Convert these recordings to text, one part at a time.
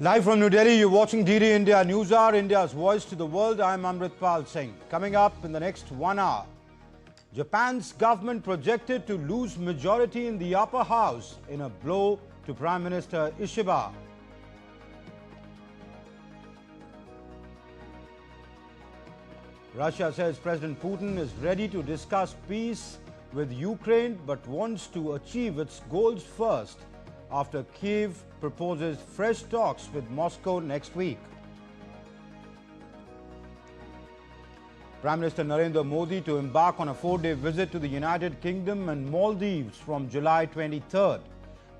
Live from New Delhi, you're watching DD India Newshour, India's voice to the world. I'm Amritpal Singh. Coming up in the next 1 hour, Japan's government projected to lose majority in the upper house in a blow to Prime Minister Ishiba. Russia says President Putin is ready to discuss peace with Ukraine but wants to achieve its goals first after Kyiv proposes fresh talks with Moscow next week. Prime Minister Narendra Modi to embark on a 4-day visit to the United Kingdom and Maldives from July 23rd.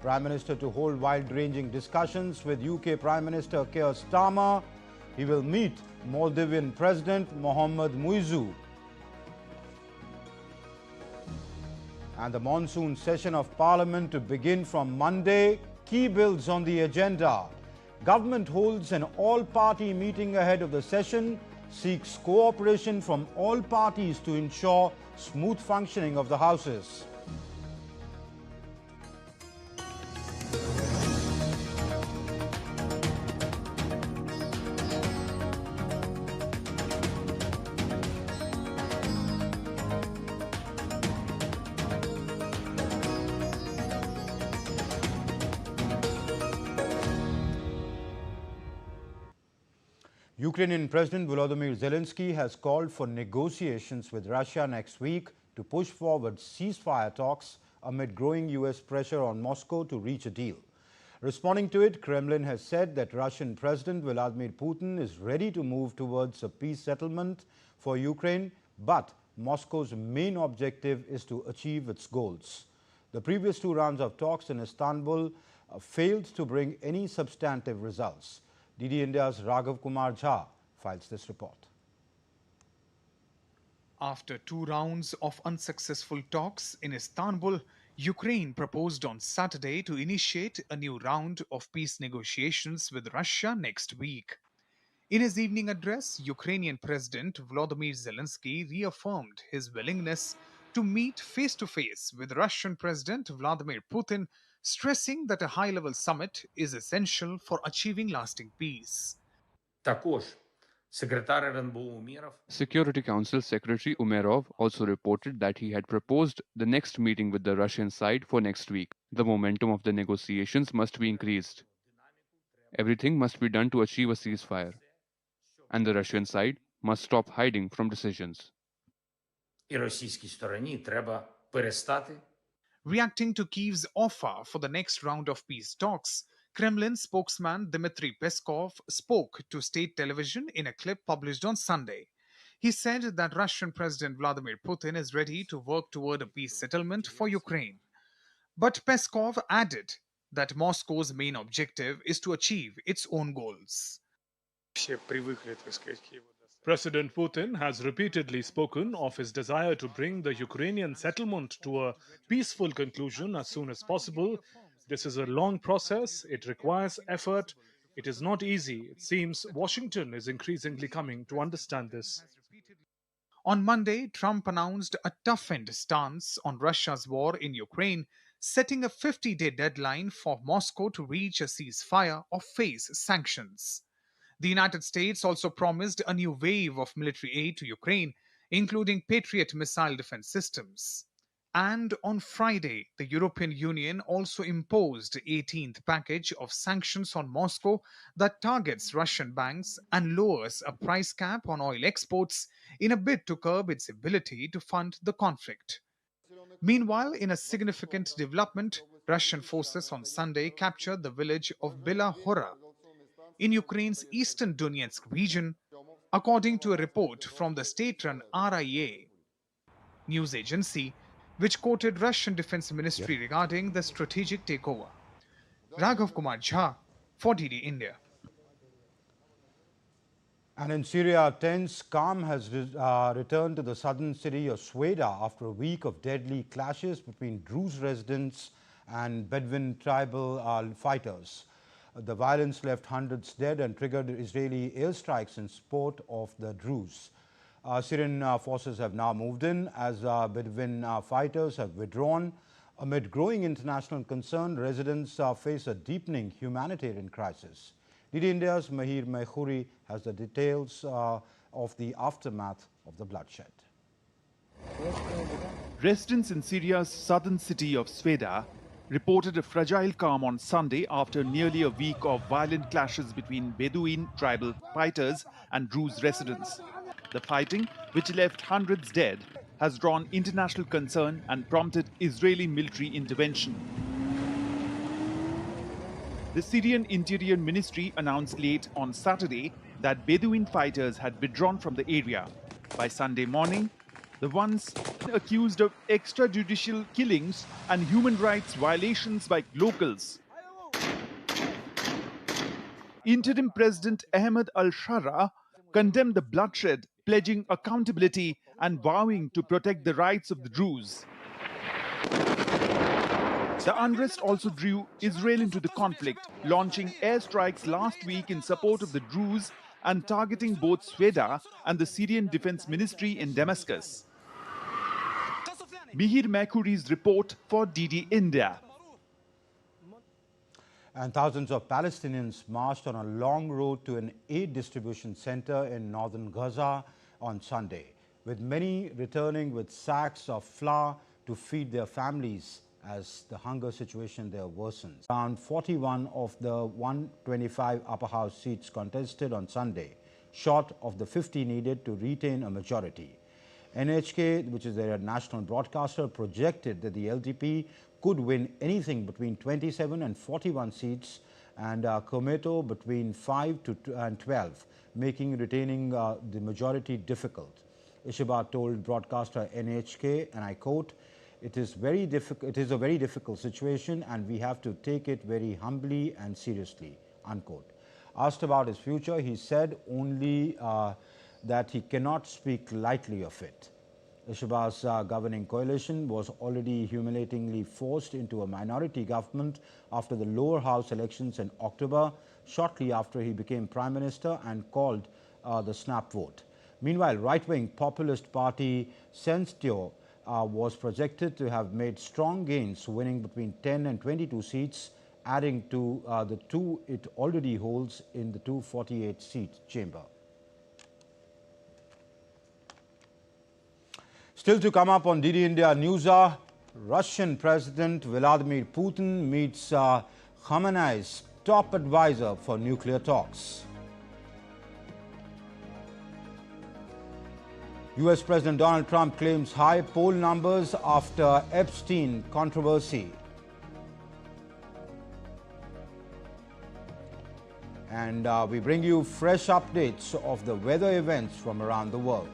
Prime Minister to hold wide-ranging discussions with UK Prime Minister Keir Starmer. He will meet Maldivian President Mohamed Muizzu. And the monsoon session of Parliament to begin from Monday. Key bills on the agenda. Government holds an all-party meeting ahead of the session, seeks cooperation from all parties to ensure smooth functioning of the houses. Ukrainian President Volodymyr Zelensky has called for negotiations with Russia next week to push forward ceasefire talks amid growing US pressure on Moscow to reach a deal. Responding to it, Kremlin has said that Russian President Vladimir Putin is ready to move towards a peace settlement for Ukraine, but Moscow's main objective is to achieve its goals. The previous 2 rounds of talks in Istanbul failed to bring any substantive results. DD India's Raghav Kumar Jha files this report. After 2 rounds of unsuccessful talks in Istanbul, Ukraine proposed on Saturday to initiate a new round of peace negotiations with Russia next week. In his evening address, Ukrainian President Volodymyr Zelensky reaffirmed his willingness to meet face-to-face with Russian President Vladimir Putin, stressing that a high-level summit is essential for achieving lasting peace. Security Council Secretary Umerov also reported that he had proposed the next meeting with the Russian side for next week. The momentum of the negotiations must be increased. Everything must be done to achieve a ceasefire. And the Russian side must stop hiding from decisions. Reacting to Kyiv's offer for the next round of peace talks, Kremlin spokesman Dmitry Peskov spoke to state television in a clip published on Sunday. He said that Russian President Vladimir Putin is ready to work toward a peace settlement for Ukraine. But Peskov added that Moscow's main objective is to achieve its own goals. President Putin has repeatedly spoken of his desire to bring the Ukrainian settlement to a peaceful conclusion as soon as possible. This is a long process. It requires effort. It is not easy. It seems Washington is increasingly coming to understand this. On Monday, Trump announced a toughened stance on Russia's war in Ukraine, setting a 50-day deadline for Moscow to reach a ceasefire or face sanctions. The United States also promised a new wave of military aid to Ukraine, including Patriot missile defense systems. And on Friday, the European Union also imposed the 18th package of sanctions on Moscow that targets Russian banks and lowers a price cap on oil exports in a bid to curb its ability to fund the conflict. Meanwhile, in a significant development, Russian forces on Sunday captured the village of Bila Hora in Ukraine's eastern Donetsk region, according to a report from the state-run RIA news agency, which quoted Russian Defense Ministry regarding the strategic takeover. Raghav Kumar Jha for DD India. And in Syria, tense calm has returned to the southern city of Sweda after a week of deadly clashes between Druze residents and Bedouin tribal fighters. The violence left hundreds dead and triggered Israeli airstrikes in support of the Druze. Syrian forces have now moved in as Bedouin fighters have withdrawn. Amid growing international concern, residents face a deepening humanitarian crisis. DD India's Mahir Mehuri has the details of the aftermath of the bloodshed. Residents in Syria's southern city of Sweda reported a fragile calm on Sunday after nearly a week of violent clashes between Bedouin tribal fighters and Druze residents. The fighting, which left hundreds dead, has drawn international concern and prompted Israeli military intervention. The Syrian Interior Ministry announced late on Saturday that Bedouin fighters had withdrawn from the area. By Sunday morning, the ones accused of extrajudicial killings and human rights violations by locals. Interim President Ahmed al-Shara condemned the bloodshed, pledging accountability and vowing to protect the rights of the Druze. The unrest also drew Israel into the conflict, launching airstrikes last week in support of the Druze and targeting both Sweda and the Syrian Defense Ministry in Damascus. Mihir Mehuri's report for DD India. And thousands of Palestinians marched on a long road to an aid distribution center in northern Gaza on Sunday, with many returning with sacks of flour to feed their families as the hunger situation there worsens. Around 41 of the 125 upper house seats contested on Sunday, short of the 50 needed to retain a majority. NHK, which is their national broadcaster, projected that the LDP could win anything between 27 and 41 seats, and Kometo between 5 and 12, making retaining the majority difficult. Ishiba told broadcaster NHK, and I quote, "It is a very difficult situation and we have to take it very humbly and seriously," unquote. Asked about his future, he said only that he cannot speak lightly of it. Ishiba's governing coalition was already humiliatingly forced into a minority government after the lower house elections in October, shortly after he became prime minister and called the snap vote. Meanwhile, right-wing populist party Sensitio was projected to have made strong gains, winning between 10 and 22 seats, adding to the two it already holds in the 248-seat chamber. Still to come up on DD India Newshour, Russian President Vladimir Putin meets Khamenei's top advisor for nuclear talks. US President Donald Trump claims high poll numbers after Epstein controversy. And we bring you fresh updates of the weather events from around the world.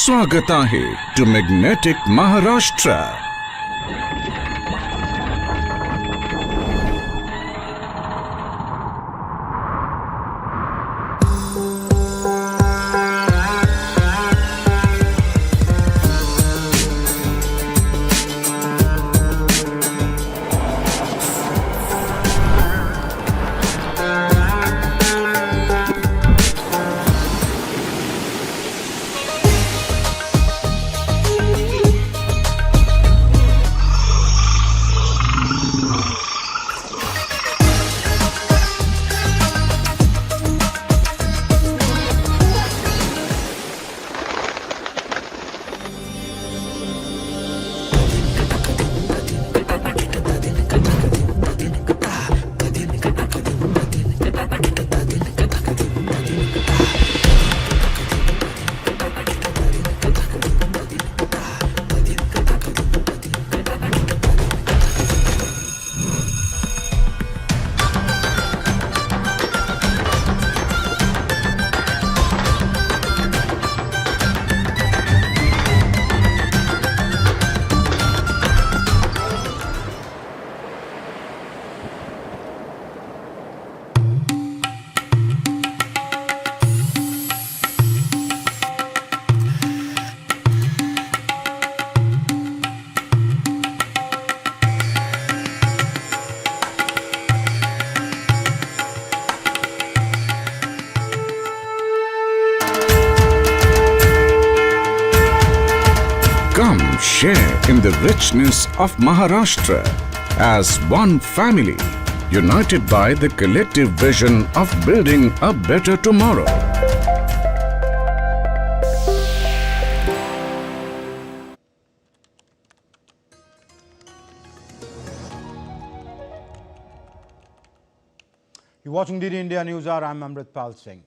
स्वागत आहे to magnetic Maharashtra. share in the richness of Maharashtra as one family, united by the collective vision of building a better tomorrow. You're watching DD India Newshour. I'm Amritpal Singh.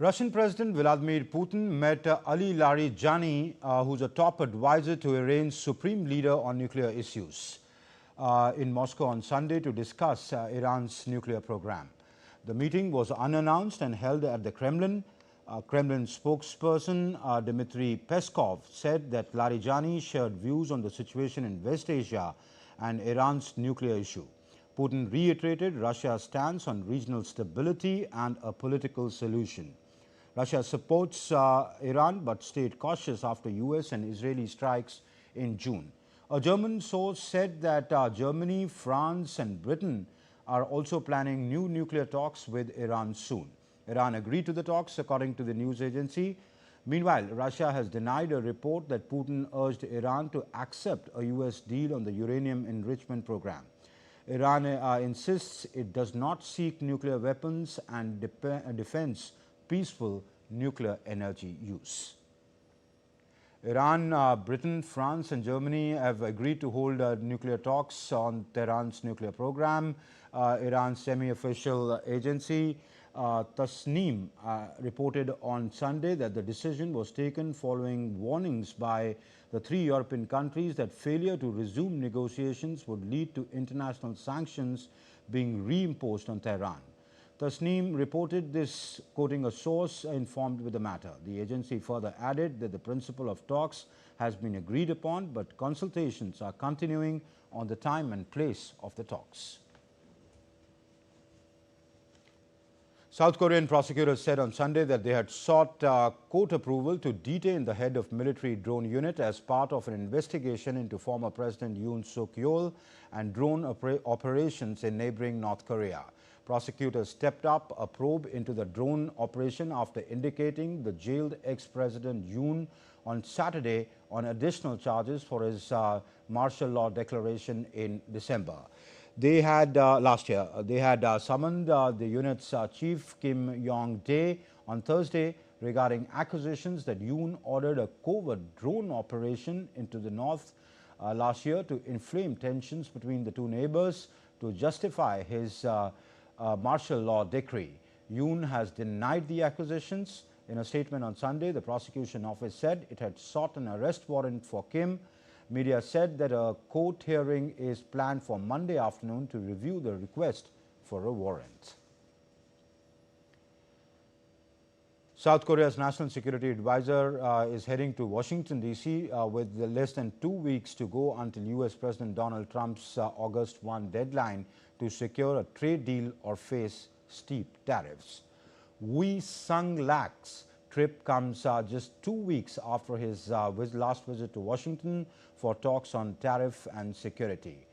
Russian President Vladimir Putin met Ali Larijani, who's a top advisor to Iran's supreme leader on nuclear issues, in Moscow on Sunday to discuss Iran's nuclear program. The meeting was unannounced and held at the Kremlin. Kremlin spokesperson Dmitry Peskov said that Larijani shared views on the situation in West Asia and Iran's nuclear issue. Putin reiterated Russia's stance on regional stability and a political solution. Russia supports Iran but stayed cautious after US and Israeli strikes in June. A German source said that Germany, France and Britain are also planning new nuclear talks with Iran soon. Iran agreed to the talks, according to the news agency. Meanwhile, Russia has denied a report that Putin urged Iran to accept a US deal on the uranium enrichment program. Iran insists it does not seek nuclear weapons and defends peaceful nuclear energy use. Iran, Britain, France and Germany have agreed to hold nuclear talks on Tehran's nuclear program. Iran's semi-official agency Tasneem reported on Sunday that the decision was taken following warnings by the three European countries that failure to resume negotiations would lead to international sanctions being reimposed on Tehran. Tasneem reported this, quoting a source informed with the matter. The agency further added that the principle of talks has been agreed upon, but consultations are continuing on the time and place of the talks. South Korean prosecutors said on Sunday that they had sought court approval to detain the head of military drone unit as part of an investigation into former President Yoon Suk-yeol and drone operations in neighboring North Korea. Prosecutors stepped up a probe into the drone operation after indicating the jailed ex-president Yoon on Saturday on additional charges for his martial law declaration in December. They had last year, they had summoned the unit's chief Kim Yong-dae on Thursday regarding accusations that Yoon ordered a covert drone operation into the north last year to inflame tensions between the two neighbors to justify his martial law decree. Yoon has denied the accusations. In a statement on Sunday, the prosecution office said it had sought an arrest warrant for Kim. Media said that a court hearing is planned for Monday afternoon to review the request for a warrant. South Korea's National Security Advisor is heading to Washington, D.C. With less than 2 weeks to go until U.S. President Donald Trump's August 1 deadline to secure a trade deal or face steep tariffs. Wee Sung-lak's trip comes just 2 weeks after his last visit to Washington for talks on tariff and security.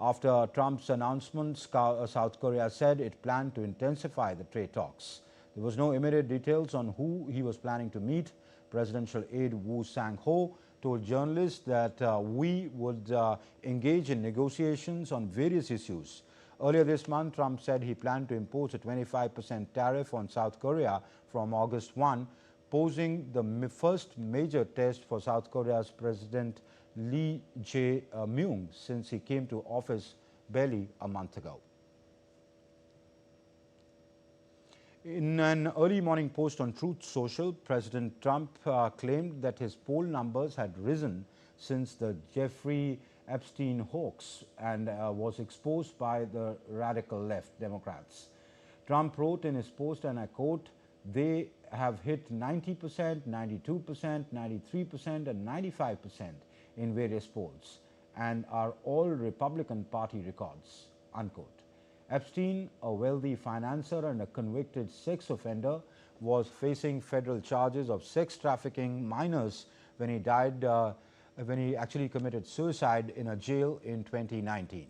After Trump's announcement, South Korea said it planned to intensify the trade talks. There was no immediate details on who he was planning to meet. Presidential aide Woo Sang-ho told journalists that Wee would engage in negotiations on various issues. Earlier this month, Trump said he planned to impose a 25% tariff on South Korea from August 1, posing the first major test for South Korea's President Lee Jae-myung since he came to office barely a month ago. In an early morning post on Truth Social, President Trump claimed that his poll numbers had risen since the Jeffrey Epstein hoax and was exposed by the radical left Democrats. Trump wrote in his post, and I quote, "They have hit 90%, 92%, 93% and 95% in various polls and are all Republican Party records," unquote. Epstein, a wealthy financier and a convicted sex offender, was facing federal charges of sex trafficking minors when he actually committed suicide in a jail in 2019.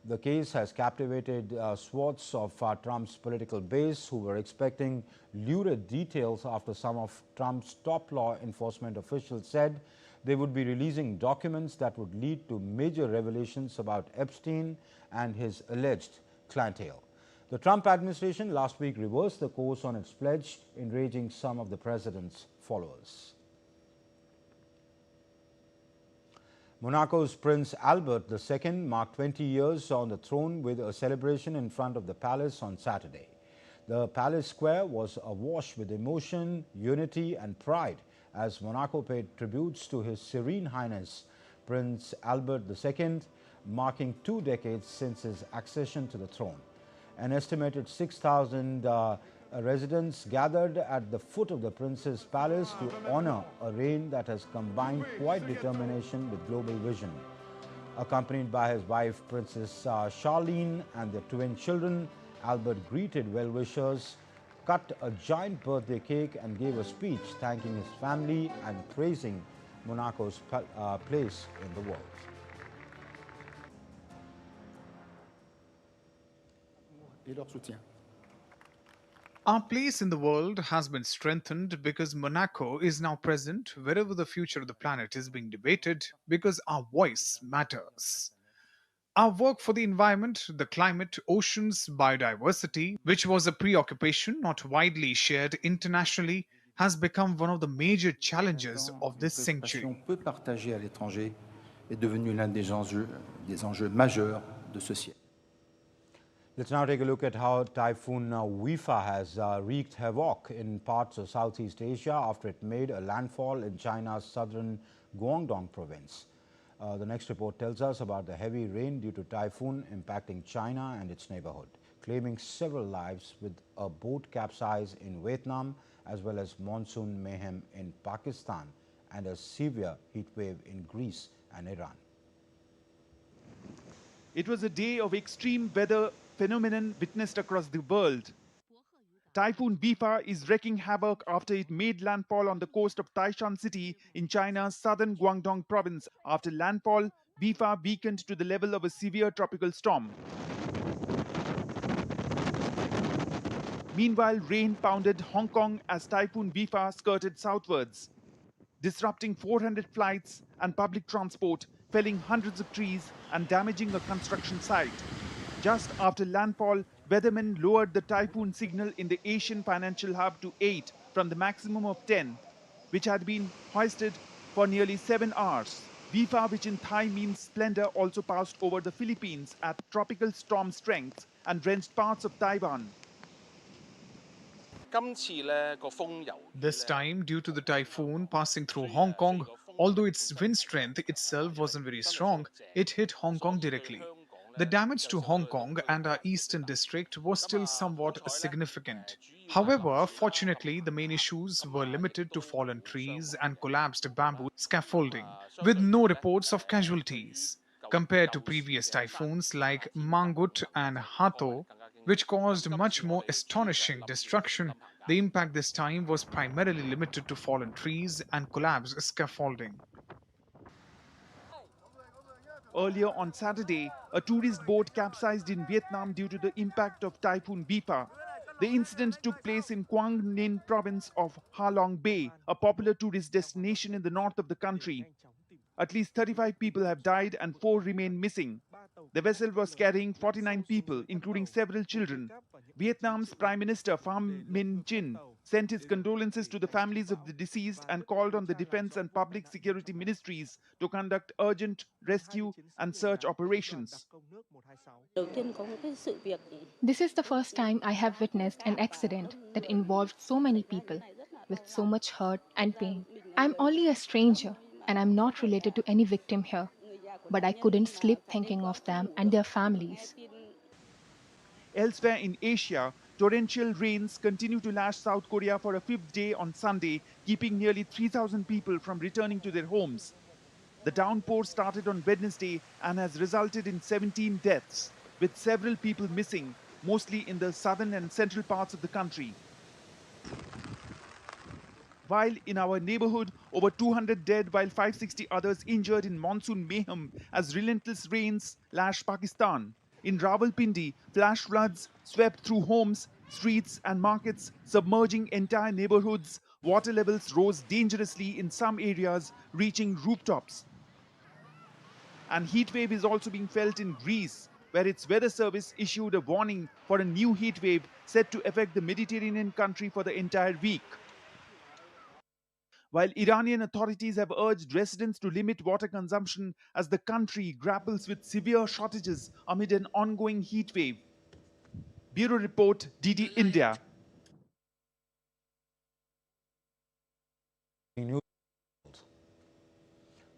The case has captivated swaths of Trump's political base who were expecting lurid details after some of Trump's top law enforcement officials said They would be releasing documents that would lead to major revelations about Epstein and his alleged clientele. The Trump administration last week reversed the course on its pledge, enraging some of the president's followers. Monaco's Prince Albert II marked 20 years on the throne with a celebration in front of the palace on Saturday. The palace square was awash with emotion, unity and pride as Monaco paid tributes to His Serene Highness Prince Albert II, marking 2 decades since his accession to the throne. An estimated 6,000 residents gathered at the foot of the Prince's palace to honor a reign that has combined quiet determination with global vision. Accompanied by his wife Princess Charlene and their twin children, Albert greeted well-wishers, cut a giant birthday cake and gave a speech thanking his family and praising Monaco's place in the world. Our place in the world has been strengthened because Monaco is now present wherever the future of the planet is being debated, because our voice matters. Our work for the environment, the climate, oceans, biodiversity, which was a preoccupation not widely shared internationally, has become one of the major challenges of this century. Peu partagé à l'étranger est devenu l'un des enjeux majeurs de ce siècle. Let's now take a look at how Typhoon Bifa has wreaked havoc in parts of Southeast Asia after it made a landfall in China's southern Guangdong province. The next report tells us about the heavy rain due to typhoon impacting China and its neighborhood, claiming several lives with a boat capsize in Vietnam, as well as monsoon mayhem in Pakistan and a severe heat wave in Greece and Iran. It was a day of extreme weather phenomenon witnessed across the world. Typhoon Bifa is wreaking havoc after it made landfall on the coast of Taishan city in China's southern Guangdong province. After landfall, Bifa weakened to the level of a severe tropical storm. Meanwhile, rain pounded Hong Kong as Typhoon Bifa skirted southwards, disrupting 400 flights and public transport, felling hundreds of trees and damaging a construction site. Just after landfall, weathermen lowered the typhoon signal in the Asian financial hub to 8 from the maximum of 10, which had been hoisted for nearly 7 hours. Bifa, which in Thai means splendor, also passed over the Philippines at tropical storm strength and drenched parts of Taiwan. This time, due to the typhoon passing through Hong Kong, although its wind strength itself wasn't very strong, it hit Hong Kong directly. The damage to Hong Kong and our eastern district was still somewhat significant. However, fortunately, the main issues were limited to fallen trees and collapsed bamboo scaffolding, with no reports of casualties. Compared to previous typhoons like Mangut and Hato, which caused much more astonishing destruction, the impact this time was primarily limited to fallen trees and collapsed scaffolding. Earlier on Saturday, a tourist boat capsized in Vietnam due to the impact of Typhoon Bifa. The incident took place in Quang Ninh province of Ha Long Bay, a popular tourist destination in the north of the country. At least 35 people have died and 4 remain missing. The vessel was carrying 49 people, including several children. Vietnam's Prime Minister Pham Minh Chinh sent his condolences to the families of the deceased and called on the Defense and Public Security Ministries to conduct urgent rescue and search operations. This is the first time I have witnessed an accident that involved so many people with so much hurt and pain. I'm only a stranger and I'm not related to any victim here, but I couldn't sleep thinking of them and their families. Elsewhere in Asia, torrential rains continue to lash South Korea for a 5th day on Sunday, keeping nearly 3,000 people from returning to their homes. The downpour started on Wednesday and has resulted in 17 deaths, with several people missing, mostly in the southern and central parts of the country. While in our neighborhood, over 200 dead while 560 others injured in monsoon mayhem as relentless rains lash Pakistan. In Rawalpindi, flash floods swept through homes, streets and markets submerging entire neighborhoods. Water levels rose dangerously in some areas, reaching rooftops. And heat wave is also being felt in Greece, where its weather service issued a warning for a new heat wave set to affect the Mediterranean country for the entire week. While Iranian authorities have urged residents to limit water consumption as the country grapples with severe shortages amid an ongoing heat wave. Bureau Report, DD India.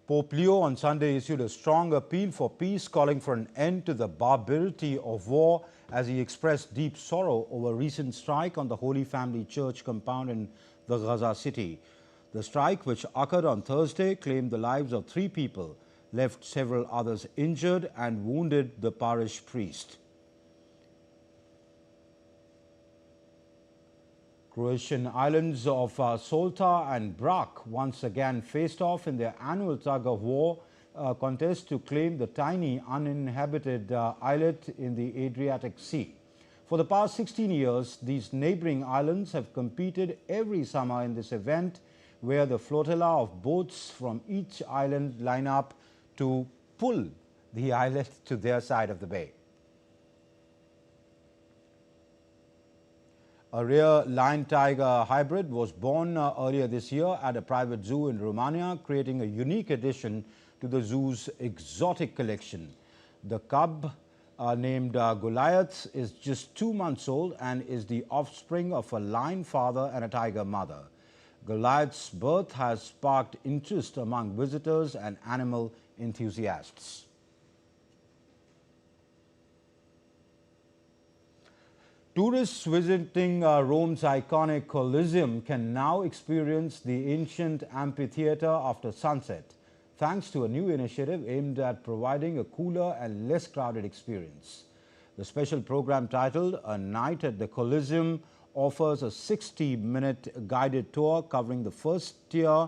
Pope Leo on Sunday issued a strong appeal for peace, calling for an end to the barbarity of war as he expressed deep sorrow over recent strike on the Holy Family Church compound in the Gaza city. The strike, which occurred on Thursday, claimed the lives of 3 people, left several others injured and wounded the parish priest. Croatian islands of Solta and Brač once again faced off in their annual tug-of-war contest to claim the tiny uninhabited islet in the Adriatic Sea. For the past 16 years, these neighboring islands have competed every summer in this event, where the flotilla of boats from each island line up to pull the islet to their side of the bay. A rare lion tiger hybrid was born earlier this year at a private zoo in Romania, creating a unique addition to the zoo's exotic collection. The cub, named Goliath, is just 2 months old and is the offspring of a lion father and a tiger mother. Goliath's birth has sparked interest among visitors and animal enthusiasts. Tourists visiting Rome's iconic Colosseum can now experience the ancient amphitheater after sunset, thanks to a new initiative aimed at providing a cooler and less crowded experience. The special program, titled A Night at the Colosseum, offers a 60-minute guided tour covering the first-tier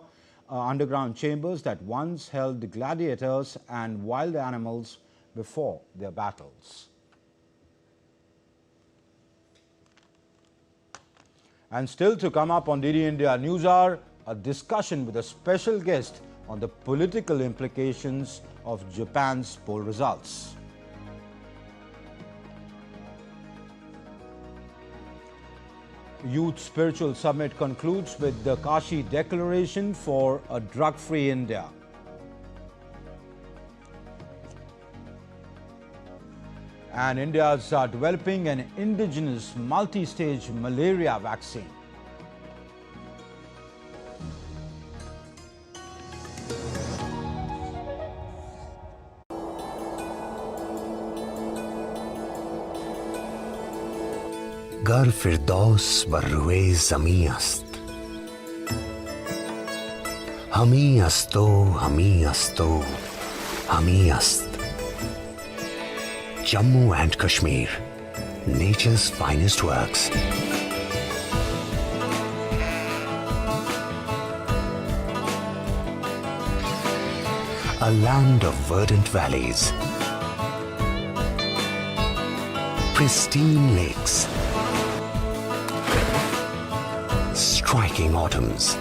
underground chambers that once held gladiators and wild animals before their battles. And still to come up on DD India Newshour, a discussion with a special guest on the political implications of Japan's poll results. Youth Spiritual Summit concludes with the Kashi Declaration for a Drug-Free India. And India is developing an indigenous multi-stage malaria vaccine. गर फिरदौस बर रुए ज़मी अस्त हमी अस्तो हमी अस्तो हमी अस्त Jammu and Kashmir, nature's finest works. A land of verdant valleys, pristine lakes, striking autumns,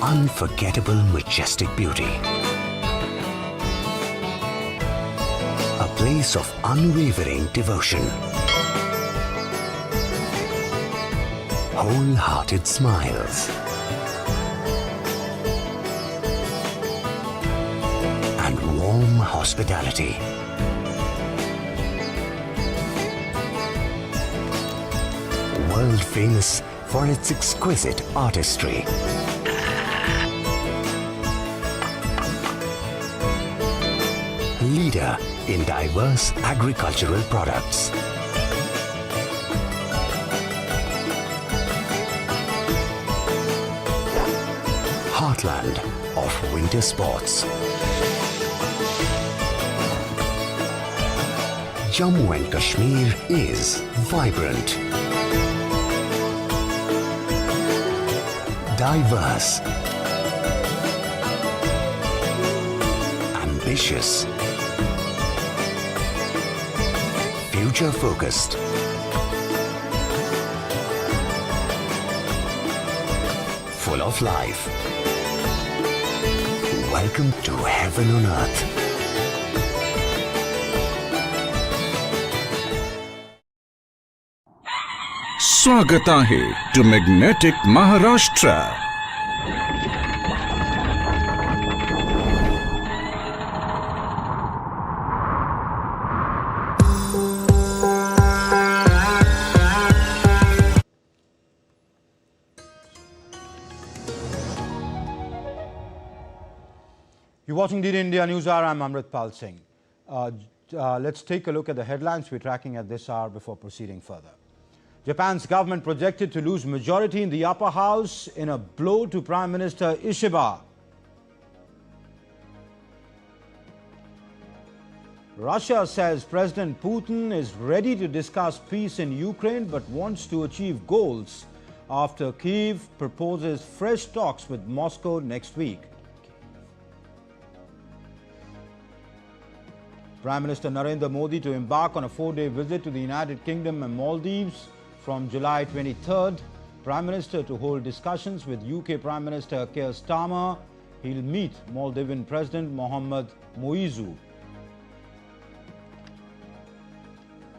unforgettable majestic beauty. A place of unwavering devotion, wholehearted smiles, and warm hospitality. World famous for its exquisite artistry. Leader in diverse agricultural products. Heartland of winter sports. Jammu and Kashmir is vibrant, diverse, ambitious, future-focused. Full of life. Welcome to Heaven on Earth. स्वागत आहे to magnetic Maharashtra. You're watching the India Newshour. I'm Amritpal Singh. Let's take a look at the headlines we're tracking at this hour before proceeding further. Japan's government projected to lose majority in the upper house in a blow to Prime Minister Ishiba. Russia says President Putin is ready to discuss peace in Ukraine but wants to achieve goals after Kyiv proposes fresh talks with Moscow next week. Prime Minister Narendra Modi to embark on a 4-day visit to the United Kingdom and Maldives from July 23rd. Prime Minister to hold discussions with UK Prime Minister Keir Starmer. He'll meet Maldivian President Muizzu.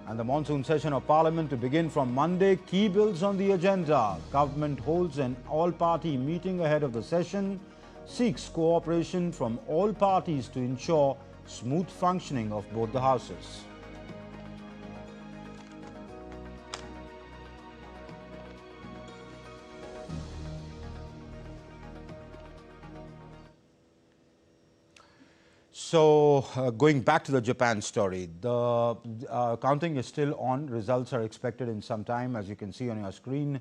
And the monsoon session of Parliament to begin from Monday. Key bills on the agenda. Government holds an all-party meeting ahead of the session. Seeks cooperation from all parties to ensure smooth functioning of both the houses. So, going back to the Japan story, the counting is still on. Results are expected in some time, as you can see on your screen.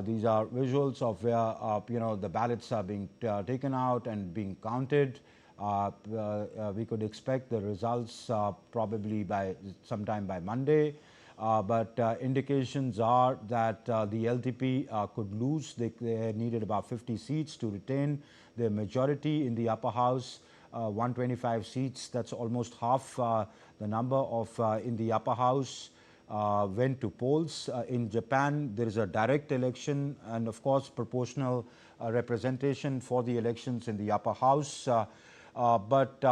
These are visuals of where the ballots are being taken out and being counted. We could expect the results probably by sometime by Monday, but indications are that the LDP could lose. They needed about 50 seats to retain their majority in the upper house. 125 seats, that's almost half the number of in the upper house went to polls. In Japan, there is a direct election and of course proportional representation for the elections in the upper house. But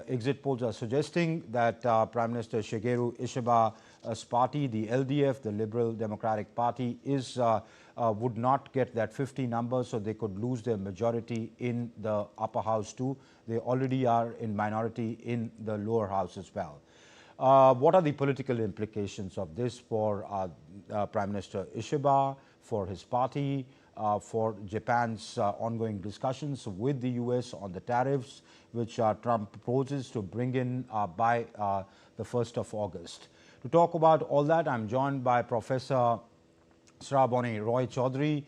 exit polls are suggesting that Prime Minister Shigeru Ishiba's party, the LDF, the Liberal Democratic Party, would not get that 50 number, so they could lose their majority in the upper house too. They already are in minority in the lower house as well. What are the political implications of this for Prime Minister Ishiba, for his party, for Japan's ongoing discussions with the US on the tariffs, which Trump proposes to bring in by the 1st of August. To talk about all that, I'm joined by Professor Sraboni Roy Chaudhary.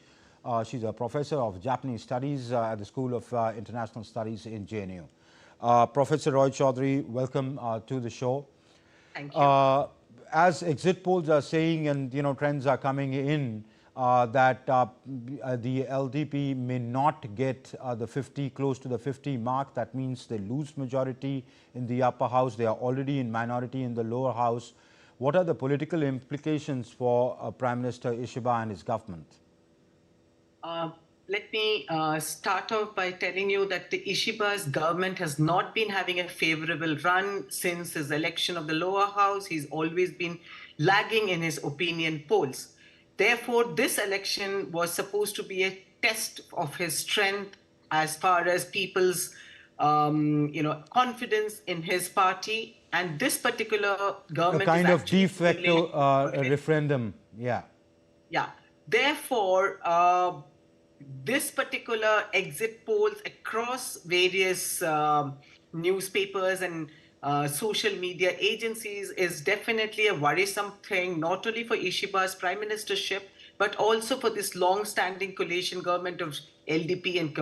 She's a professor of Japanese studies at the School of International Studies in JNU. Professor Roy Chaudhary, welcome to the show. Thank you. As exit polls are saying, and trends are coming in, that the LDP may not get the 50, close to the 50 mark. That means they lose majority in the upper house. They are already in minority in the lower house. What are the political implications for Prime Minister Ishiba and his government? Let me start off by telling you that the Ishiba's government has not been having a favorable run since his election of the lower house. He's always been lagging in his opinion polls. Therefore, this election was supposed to be a test of his strength as far as people's confidence in his party. And this particular government a kind is of de facto referendum. Yeah. Therefore, this particular exit polls across various newspapers and social media agencies is definitely a worrisome thing, not only for Ishiba's prime ministership, but also for this long-standing coalition government of LDP and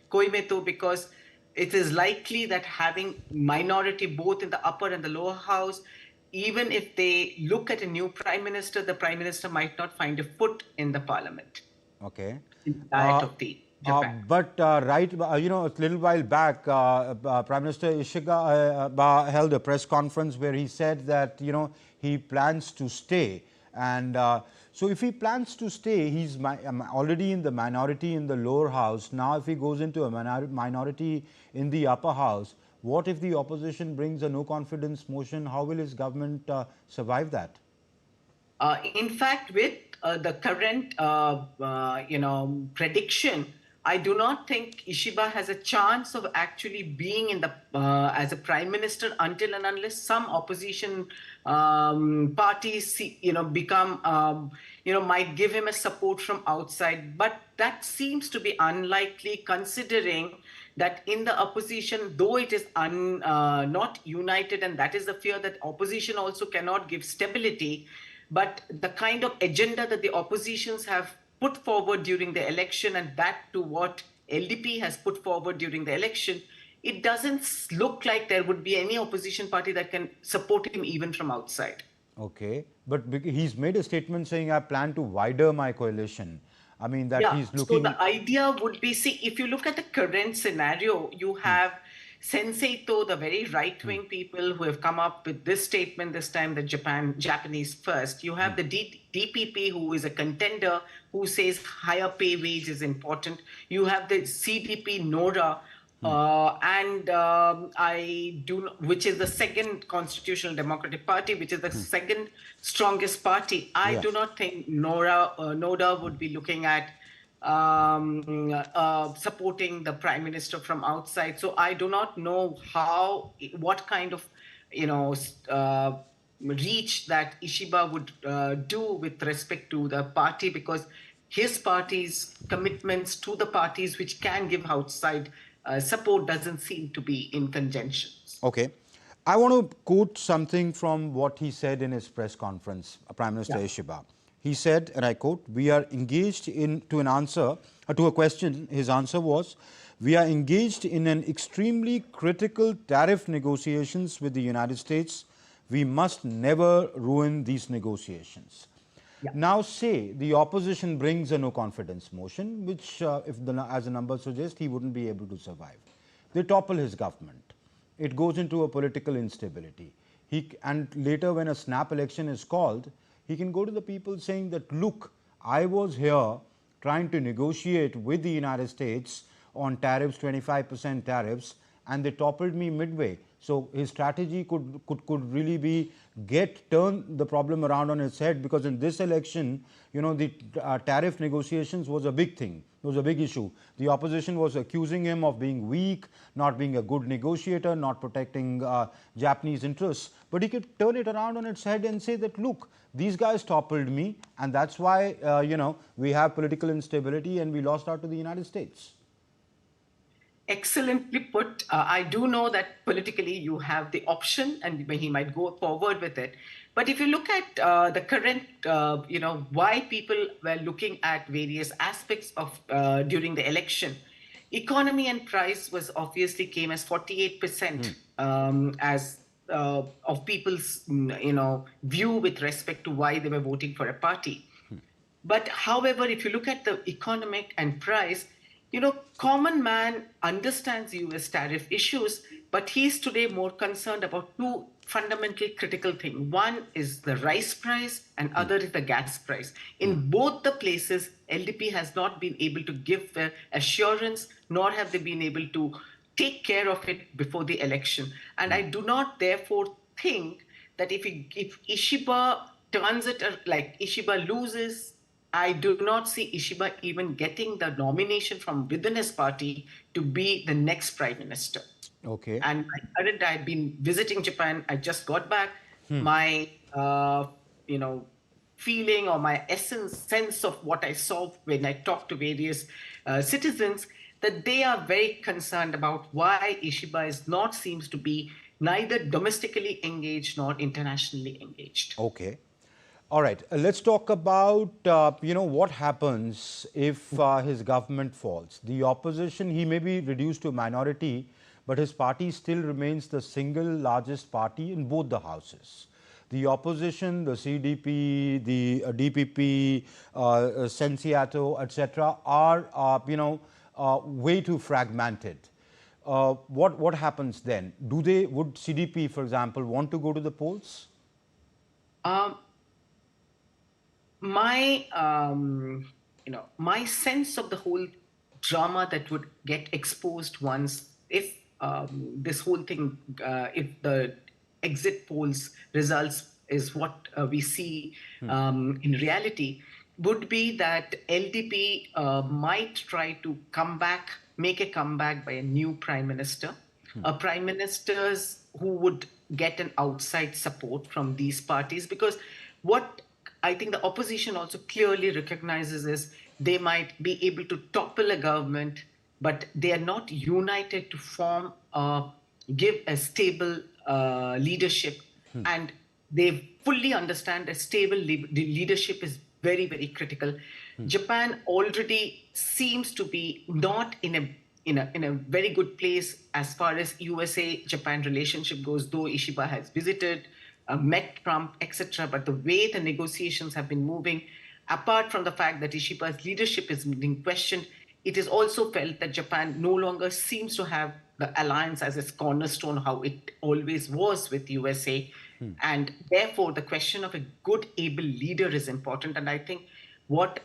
Koimeto, because it is likely that having minority both in the upper and the lower house, even if they look at a new prime minister, the prime minister might not find a foot in the parliament. Okay. Japan. A little while back, Prime Minister Ishiba held a press conference where he said that, he plans to stay. And so if he plans to stay, he's already in the minority in the lower house. Now, if he goes into a minority in the upper house, what if the opposition brings a no confidence motion? How will his government survive that? In fact, with the current, prediction, I do not think Ishiba has a chance of actually being in the as a prime minister until and unless some opposition parties, become, might give him a support from outside. But that seems to be unlikely, considering that in the opposition, though it is not united, and that is the fear that opposition also cannot give stability. But the kind of agenda that the oppositions have put forward during the election, and that to what LDP has put forward during the election, it doesn't look like there would be any opposition party that can support him even from outside. Okay, but he's made a statement saying, I plan to widen my coalition. I mean, that he's looking... So the idea would be, see, if you look at the current scenario, you have Senseito, the very right-wing people who have come up with this statement this time, the Japanese first. You have the DPP, who is a contender, who says higher pay wage is important. You have the CDP, Nora, which is the second constitutional democratic party, which is the second strongest party. I do not think Noda would be looking at supporting the prime minister from outside. So I do not know what kind of, reach that Ishiba would do with respect to the party, because his party's commitments to the parties which can give outside support doesn't seem to be in conjunction. Okay. I want to quote something from what he said in his press conference, Prime Minister Ishiba. He said, and I quote, "We are engaged to a question." His answer was, "We are engaged in an extremely critical tariff negotiations with the United States. We must never ruin these negotiations." Now, say the opposition brings a no confidence motion, which, as the numbers suggest, he wouldn't be able to survive. They topple his government. It goes into a political instability. And later, when a snap election is called, he can go to the people saying that, look, I was here trying to negotiate with the United States on tariffs, 25% tariffs, and they toppled me midway. So his strategy could really be turn the problem around on its head, because in this election, the tariff negotiations was a big thing. It was a big issue. The opposition was accusing him of being weak, not being a good negotiator, not protecting Japanese interests. But he could turn it around on its head and say that, look, these guys toppled me, and that's why, we have political instability and we lost out to the United States. Excellently put. I do know that politically you have the option and he might go forward with it. But if you look at the current, why people were looking at various aspects of during the election, economy and price was obviously came as 48% as of people's, view with respect to why they were voting for a party. But however, if you look at the economic and price, common man understands US tariff issues, but he's today more concerned about two fundamentally critical things. One is the rice price and other is the gas price. In both the places, LDP has not been able to give the assurance, nor have they been able to take care of it before the election. And I do not therefore think that if Ishiba turns it, like Ishiba loses, I do not see Ishiba even getting the nomination from within his party to be the next prime minister. Okay. And I've been visiting Japan. I just got back. My, feeling or my sense of what I saw when I talked to various citizens, that they are very concerned about why Ishiba seems to be neither domestically engaged nor internationally engaged. Okay. All right. Let's talk about, what happens if his government falls. The opposition, he may be reduced to a minority, but his party still remains the single largest party in both the houses. The opposition, the CDP, the DPP, Senseito, etc., are, way too fragmented. What happens then? Would CDP, for example, want to go to the polls? My my sense of the whole drama that would get exposed once if this whole thing, if the exit polls results is what we see in reality, would be that LDP might try to make a comeback by a new prime minister, a prime ministers who would get an outside support from these parties, because what I think the opposition also clearly recognizes is they might be able to topple a government, but they are not united to give a stable leadership. And they fully understand a stable leadership is very, very critical. Japan already seems to be not in a very good place as far as USA-Japan relationship goes, though Ishiba has visited, met Trump, etc. But the way the negotiations have been moving, apart from the fact that Ishiba's leadership is being questioned, it is also felt that Japan no longer seems to have the alliance as its cornerstone, how it always was with USA. And therefore, the question of a good, able leader is important. And I think what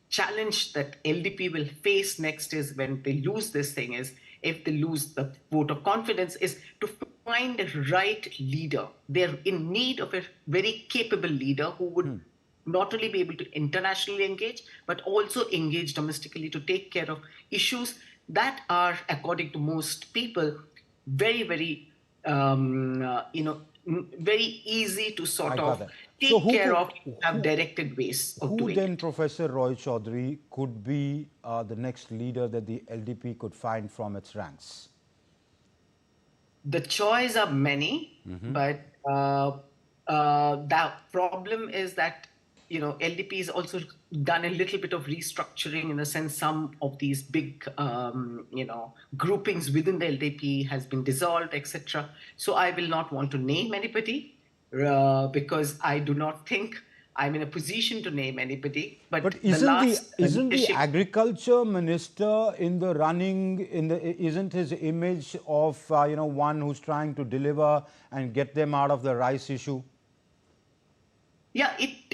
challenge that LDP will face next is when they lose this thing is, if they lose the vote of confidence, is to find the right leader. They're in need of a very capable leader who would not only be able to internationally engage, but also engage domestically to take care of issues that are, according to most people, very, very, very easy to sort of take care of, have directed ways of doing it. Who then, Professor Roy Chaudhary, could be the next leader that the LDP could find from its ranks? The choice are many, but the problem is that LDP has also done a little bit of restructuring, in the sense some of these big groupings within the LDP has been dissolved, etc. So I will not want to name anybody because I do not think I'm in a position to name anybody. But isn't the agriculture minister in the running? Isn't his image of one who's trying to deliver and get them out of the rice issue? Yeah,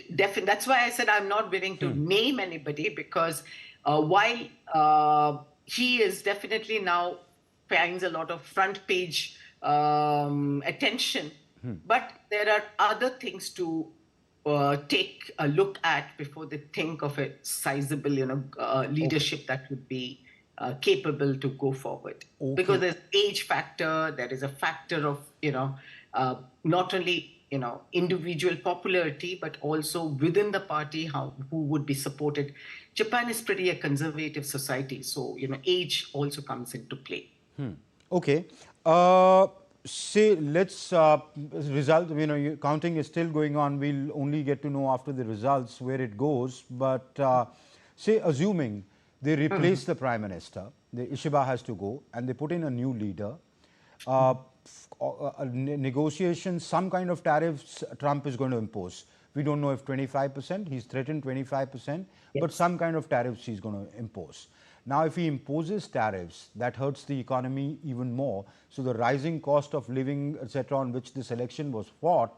that's why I said I'm not willing to name anybody, because while he is definitely now finds a lot of front page attention, but there are other things to take a look at before they think of a sizable leadership that would be capable to go forward. Because there's age factor, there is a factor of not only individual popularity, but also within the party, who would be supported. Japan is pretty a conservative society, so age also comes into play. Okay. Say let's result. Counting is still going on. We'll only get to know after the results where it goes. But say assuming they replace the prime minister, the Ishiba has to go, and they put in a new leader. Negotiations, some kind of tariffs Trump is going to impose. We don't know if 25%, he's threatened 25%, but some kind of tariffs he's going to impose. Now, if he imposes tariffs, that hurts the economy even more. So the rising cost of living, etc., on which this election was fought,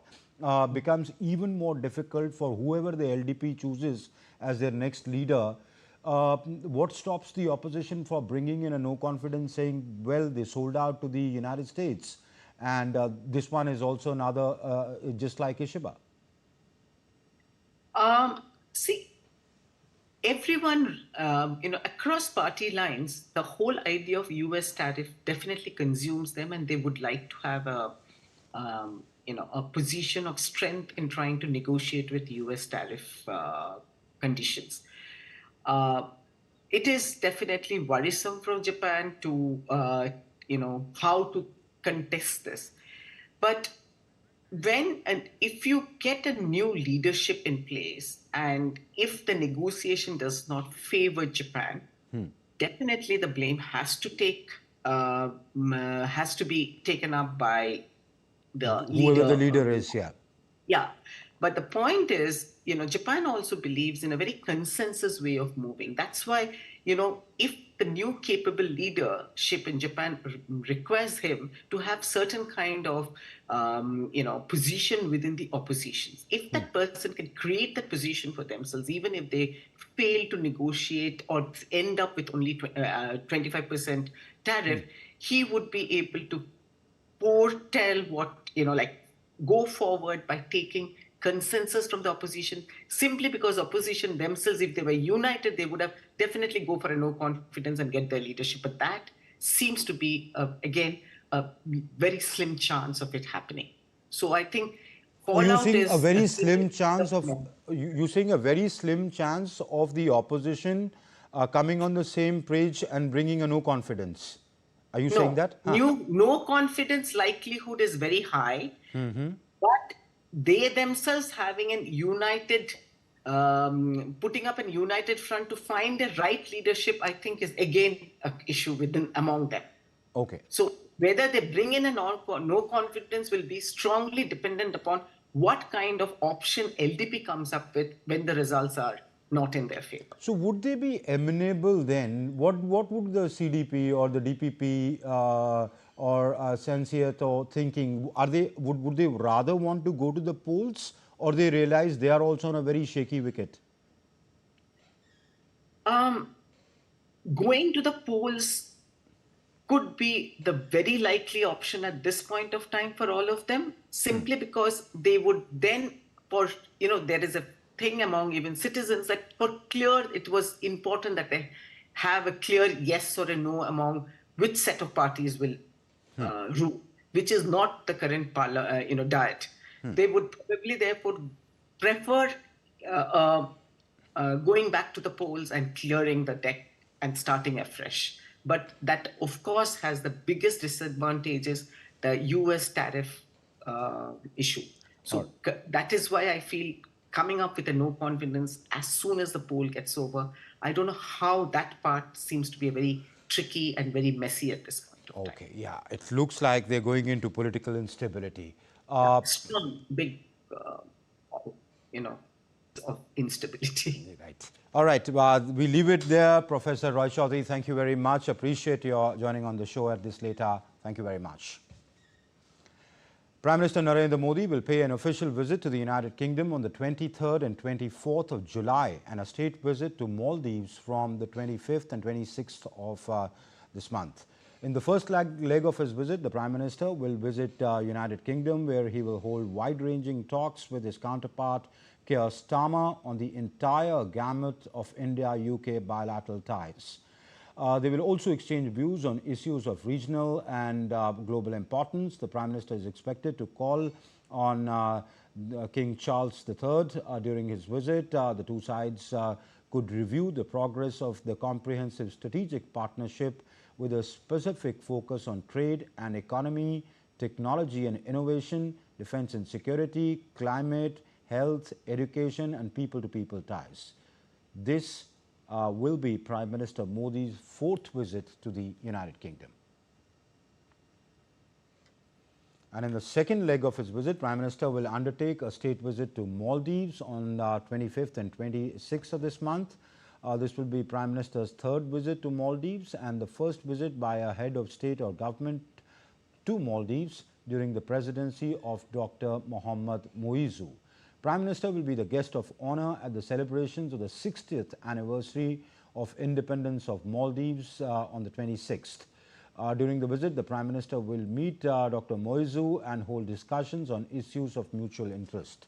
becomes even more difficult for whoever the LDP chooses as their next leader. What stops the opposition for bringing in a no confidence, saying, well, they sold out to the United States, and this one is also another, just like Ishiba? See, everyone, across party lines, the whole idea of US tariff definitely consumes them, and they would like to have a position of strength in trying to negotiate with US tariff conditions. It is definitely worrisome for Japan to, how to contest this. But if you get a new leadership in place, and if the negotiation does not favor Japan, definitely the blame has to be taken up by the leader. Whoever the leader is, yeah. Yeah. But the point is, Japan also believes in a very consensus way of moving. That's why, if the new capable leadership in Japan requires him to have certain kind of, position within the oppositions, if that person can create that position for themselves, even if they fail to negotiate or end up with only 25% tariff, he would be able to foretell what, go forward by taking consensus from the opposition, simply because opposition themselves, if they were united, they would have definitely go for a no confidence and get their leadership. But that seems to be, again, a very slim chance of it happening. So I think You're fallout seeing is a very slim chance of you're seeing a very slim chance of the opposition coming on the same page and bringing a no confidence. Are you saying that? No confidence likelihood is very high, but they themselves having an united, putting up a united front to find the right leadership, I think is again an issue among them. Okay. So whether they bring in a no confidence will be strongly dependent upon what kind of option LDP comes up with when the results are not in their favor. So would they be amenable then? What would the CDP or the DPP or Sensiato thinking? Would they rather want to go to the polls, or they realize they are also on a very shaky wicket? Going to the polls could be the very likely option at this point of time for all of them, simply because they would then, there is a thing among even citizens that it was important that they have a clear yes or a no among which set of parties will rule, which is not the current diet. They would probably therefore prefer going back to the polls and clearing the deck and starting afresh. But that, of course, has the biggest disadvantage is the US tariff issue. So that is why I feel coming up with a no confidence as soon as the poll gets over, I don't know how that part seems to be a very tricky and very messy at this point of time. Okay, yeah, it looks like they're going into political instability. Strong, big, of instability. Right. All right, we leave it there. Professor Roy Chaudhary, thank you very much. Appreciate your joining on the show at this late hour. Thank you very much. Prime Minister Narendra Modi will pay an official visit to the United Kingdom on the 23rd and 24th of July and a state visit to Maldives from the 25th and 26th of this month. In the first leg of his visit, the Prime Minister will visit United Kingdom, where he will hold wide-ranging talks with his counterpart Keir Starmer on the entire gamut of India-UK bilateral ties. They will also exchange views on issues of regional and global importance. The Prime Minister is expected to call on King Charles III during his visit. The two sides could review the progress of the comprehensive strategic partnership with a specific focus on trade and economy, technology and innovation, defense and security, climate, health, education and people-to-people ties. This will be Prime Minister Modi's fourth visit to the United Kingdom. And in the second leg of his visit, Prime Minister will undertake a state visit to Maldives on 25th and 26th of this month. This will be Prime Minister's third visit to Maldives and the first visit by a head of state or government to Maldives during the presidency of Dr. Mohammad Muizzu. Prime Minister will be the guest of honor at the celebrations of the 60th anniversary of independence of Maldives on the 26th. During the visit, the Prime Minister will meet Dr. Muizzu and hold discussions on issues of mutual interest.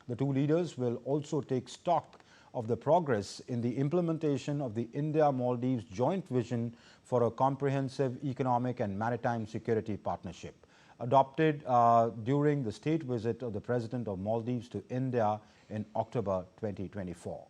The two leaders will also take stock of the progress in the implementation of the India-Maldives joint vision for a comprehensive economic and maritime security partnership, adopted during the state visit of the President of Maldives to India in October 2024.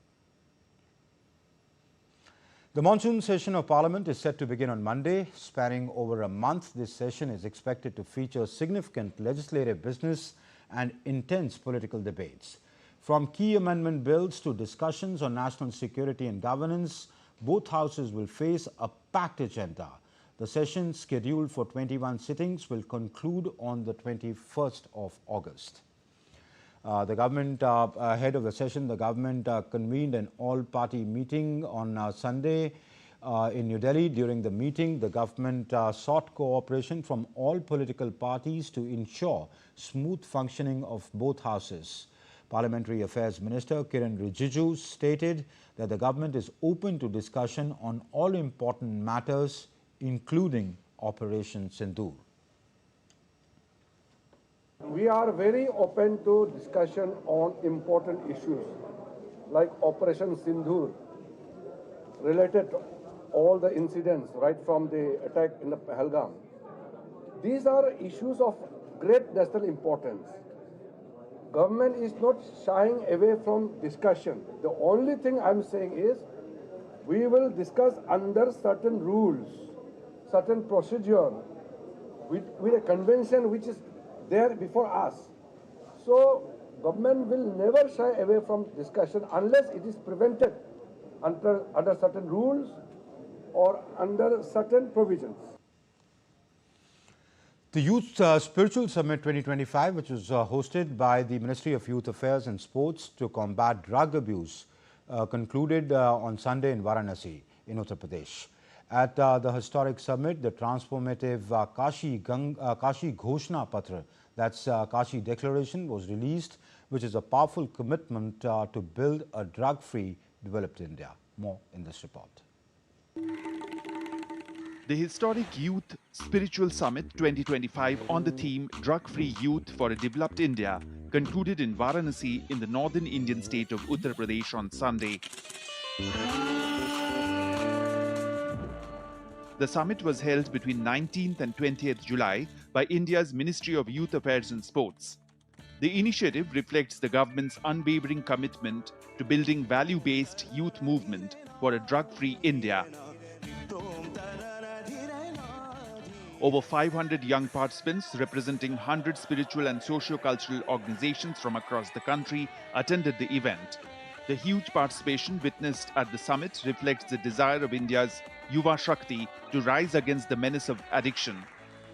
The monsoon session of Parliament is set to begin on Monday. Spanning over a month, this session is expected to feature significant legislative business and intense political debates. From key amendment bills to discussions on national security and governance, both houses will face a packed agenda. The session, scheduled for 21 sittings, will conclude on the 21st of August. The government, ahead of the session, the government convened an all-party meeting on Sunday in New Delhi. During the meeting, the government sought cooperation from all political parties to ensure smooth functioning of both houses. Parliamentary Affairs Minister Kiran stated that the government is open to discussion on all important matters, including Operation Sindoor. We are very open to discussion on important issues like Operation Sindoor, related to all the incidents right from the attack in the Pahalgam. These are issues of great national importance. Government is not shying away from discussion. The only thing I'm saying is we will discuss under certain rules, certain procedure, with a convention which is there before us. So government will never shy away from discussion unless it is prevented under certain rules or under certain provisions. The Youth Spiritual Summit 2025, which was hosted by the Ministry of Youth Affairs and Sports to combat drug abuse, concluded on Sunday in Varanasi in Uttar Pradesh. At the historic summit, the transformative Kashi Ghoshna Patra, that's Kashi Declaration, was released, which is a powerful commitment to build a drug-free, developed India. More in this report. The historic Youth Spiritual Summit 2025 on the theme Drug-Free Youth for a Developed India concluded in Varanasi in the northern Indian state of Uttar Pradesh on Sunday. The summit was held between 19th and 20th July by India's Ministry of Youth Affairs and Sports. The initiative reflects the government's unwavering commitment to building value-based youth movement for a drug-free India. Over 500 young participants representing 100 spiritual and socio-cultural organizations from across the country attended the event. The huge participation witnessed at the summit reflects the desire of India's Yuva Shakti to rise against the menace of addiction.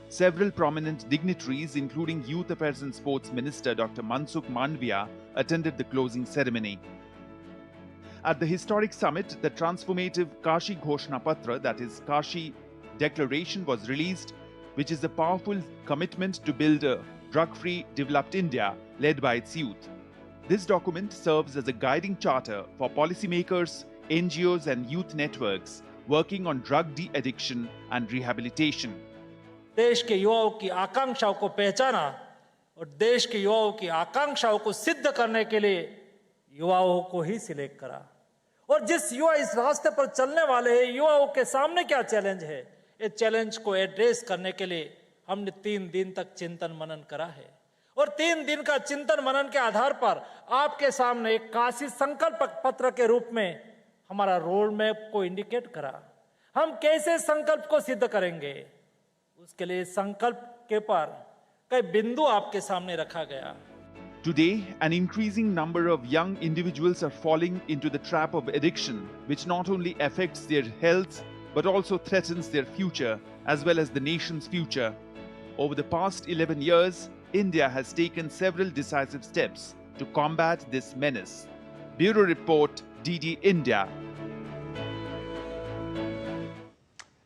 Several prominent dignitaries, including Youth Affairs and Sports Minister Dr. Mansukhh attended the closing ceremony. At the historic summit, the transformative Kashi Ghoshna Patra, that is Kashi Declaration, was released, which is a powerful commitment to build a drug-free, developed India led by its youth. This document serves as a guiding charter for policymakers, NGOs and youth networks working on drug de-addiction and rehabilitation. देश के युवाओं की आकांक्षाओं को पहचाना और देश के युवाओं की आकांक्षाओं को सिद्ध करने के लिए युवाओं को ही सिलेक्ट करा। और जिस युवा इस रास्ते पर चलने वाले हैं, युवाओं के सामने क्या चैलेंज है, इस चैलेंज को एड्रेस करने के लिए हमने 3 दिन तक चिंतन मनन करा है। और 3 दिन का चिंतन मनन के आधार पर आपके सामने एक काशी संकल्प पत्र के रूप में हमारा रोड मैप को इंडिकेट करा। हम कैसे संकल्प को सिद्ध करेंगे, उसके लिए संकल्प के पर कई बिंदु आपके सामने रखा गया। Today, an increasing number of young individuals are falling into the trap of addiction, which not only affects their health but also threatens their future as well as the nation's future. Over the past 11 years, India has taken several decisive steps to combat this menace. Bureau Report, DD India.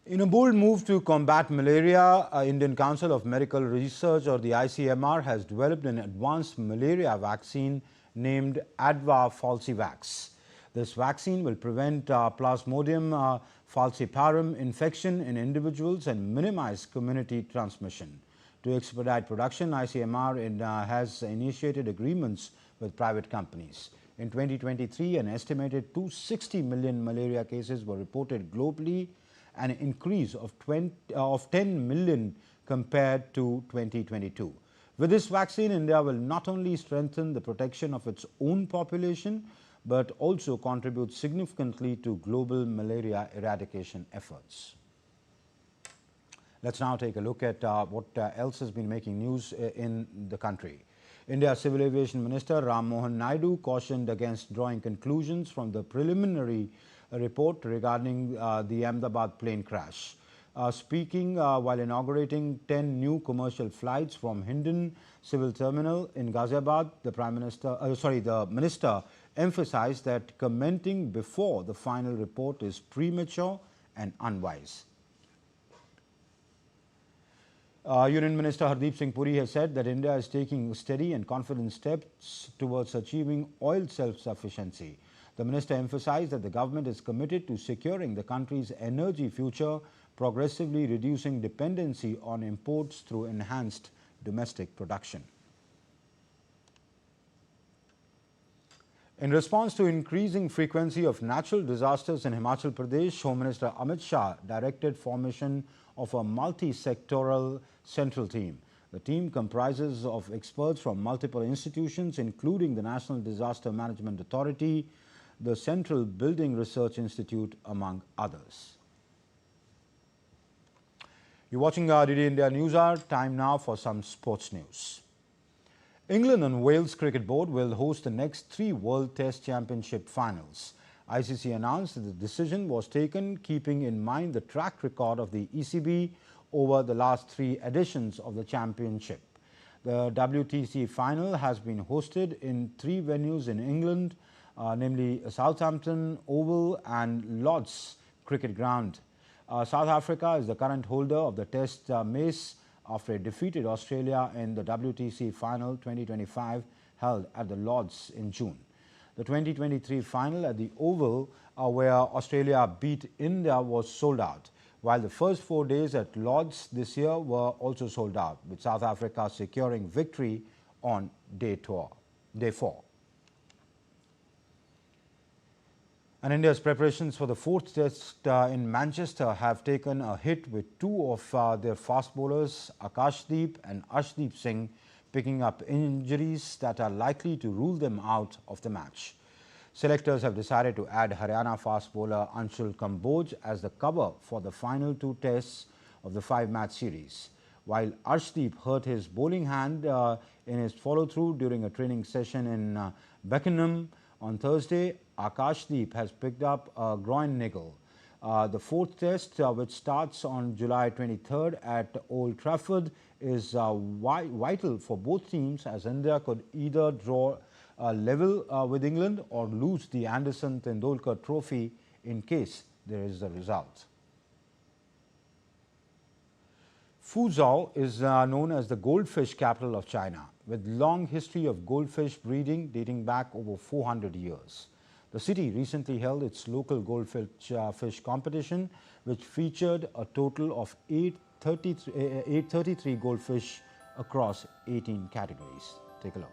In a bold move to combat malaria, Indian Council of Medical Research, or the ICMR, has developed an advanced malaria vaccine named Adva Falsivax. This vaccine will prevent Plasmodium falciparum infection in individuals and minimize community transmission. To expedite production, ICMR has initiated agreements with private companies. In 2023, an estimated 260 million malaria cases were reported globally, an increase of 10 million compared to 2022. With this vaccine, India will not only strengthen the protection of its own population, but also contribute significantly to global malaria eradication efforts. Let's now take a look at what else has been making news in the country. India's Civil Aviation Minister Ram Mohan Naidu cautioned against drawing conclusions from the preliminary report regarding the Ahmedabad plane crash. Speaking while inaugurating 10 new commercial flights from Hindon Civil Terminal in Ghaziabad, the minister emphasized that commenting before the final report is premature and unwise. Union Minister Hardeep Singh Puri has said that India is taking steady and confident steps towards achieving oil self-sufficiency. The minister emphasized that the government is committed to securing the country's energy future, progressively reducing dependency on imports through enhanced domestic production. In response to increasing frequency of natural disasters in Himachal Pradesh, Home Minister Amit Shah directed formation of a multi-sectoral central team. The team comprises of experts from multiple institutions, including the National Disaster Management Authority, the Central Building Research Institute, among others. You're watching DD India Newshour. Time now for some sports news. England and Wales Cricket Board will host the next 3 World Test Championship finals. ICC announced that the decision was taken keeping in mind the track record of the ECB over the last 3 editions of the championship. The WTC final has been hosted in 3 venues in England, namely Southampton Oval and Lord's Cricket Ground. South Africa is the current holder of the Test mace after it defeated Australia in the WTC final 2025 held at the Lord's in June. The 2023 final at the Oval, where Australia beat India, was sold out, while the first 4 days at Lord's this year were also sold out, with South Africa securing victory on day 4. And India's preparations for the 4th test in Manchester have taken a hit, with 2 of their fast bowlers, Akashdeep and Arshdeep Singh, picking up injuries that are likely to rule them out of the match. Selectors have decided to add Haryana fast bowler Anshul Kamboj as the cover for the final 2 tests of the 5-match series. While Arshdeep hurt his bowling hand in his follow-through during a training session in Beckenham on Thursday, Akashdeep has picked up a groin niggle. The 4th test, which starts on July 23rd at Old Trafford, is vital for both teams, as India could either draw a level with England or lose the Anderson Tendolkar Trophy in case there is a result. Fuzhou is known as the goldfish capital of China, with long history of goldfish breeding dating back over 400 years. The city recently held its local goldfish competition, which featured a total of 833 goldfish across 18 categories. Take a look.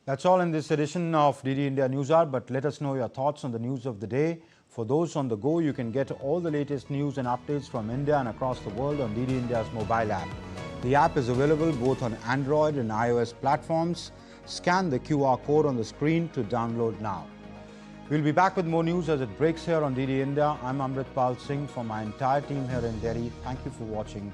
That's all in this edition of DD India Newshour, but let us know your thoughts on the news of the day. For those on the go, you can get all the latest news and updates from India and across the world on DD India's mobile app. The app is available both on Android and iOS platforms. Scan the QR code on the screen to download now. We'll be back with more news as it breaks here on DD India. I'm Amritpal Singh from my entire team here in Delhi. Thank you for watching.